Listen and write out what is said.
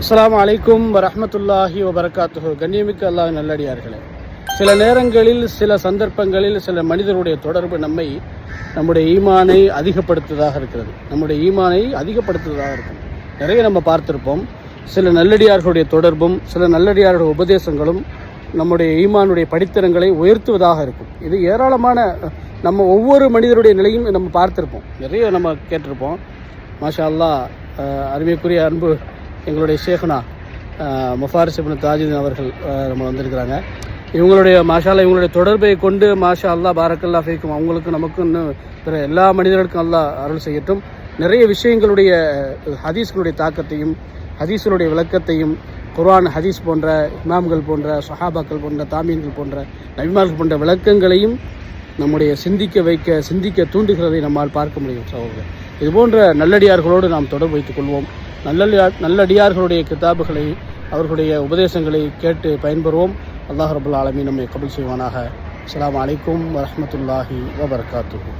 அஸ்ஸலாமு அலைக்கும் வரஹ்மத்துல்லாஹி வபரகாத்துஹு. கண்ணியமிக்க அல்லாஹ் நல்லடியார்களே, சில நேரங்களில் சில சந்தர்ப்பங்களில் சில மனிதருடைய தொடர்பு நம்முடைய ஈமானை அதிகப்படுத்துவதாக இருக்கிறது. நிறைய நம்ம பார்த்திருப்போம். சில நல்லடியார்களுடைய தொடர்பும் சில நல்லடியார்களுடைய உபதேசங்களும் நம்முடைய ஈமானுடைய படித்தரங்களை உயர்த்துவதாக இருக்கும். இது ஏராளமான நம்ம ஒவ்வொரு மனிதருடைய நிலையும் நம்ம பார்த்திருப்போம். நிறைய நம்ம கேட்டிருப்போம். மாஷா அல்லாஹ், அருமைக்குரிய அன்பு எங்களுடைய ஷேഖ்னா முஃபாரிஸ் இப்னு தாஜுதீன் அவர்கள் நம்ம வந்திருக்கிறாங்க. இவங்களுடைய இவங்களுடைய தொடர்பை கொண்டு மாஷா அல்லாஹ் பாரக்கல்லாஹ் ஃபீக்கும், அவங்களுக்கு நமக்கு இன்னும் பிற எல்லா மனிதர்களுக்கும் அல்லாஹ் அருள் செய்யட்டும். நிறைய விஷயங்களுடைய ஹதீஸ்களுடைய தாக்கத்தையும் ஹதீஸ்களுடைய விளக்கத்தையும் குர்ஆன் ஹதீஸ் போன்ற இமாம்கள் போன்ற சஹாபாக்கள் போன்ற தாமீன்கள் போன்ற நபிமார்கள் போன்ற விளக்கங்களையும் நம்முடைய சிந்திக்க தூண்டுகிறதை நம்மால் பார்க்க முடியும். சகோதரர், இதுபோன்ற நல்லடியார்களோடு நாம் தொடர்பு வைத்துக் கொள்வோம். நல்லடியார்களுடைய கிதாபுகளை அவர்களுடைய உபதேசங்களை கேட்டு பயன்பெறுவோம். அல்லாஹ் ரப்பல் ஆலமீன் நம்மை கபூல் செய்வானாக. அஸ்ஸலாமு அலைக்கும் வரஹ்மத்துல்லாஹி வபரகாத்துஹு.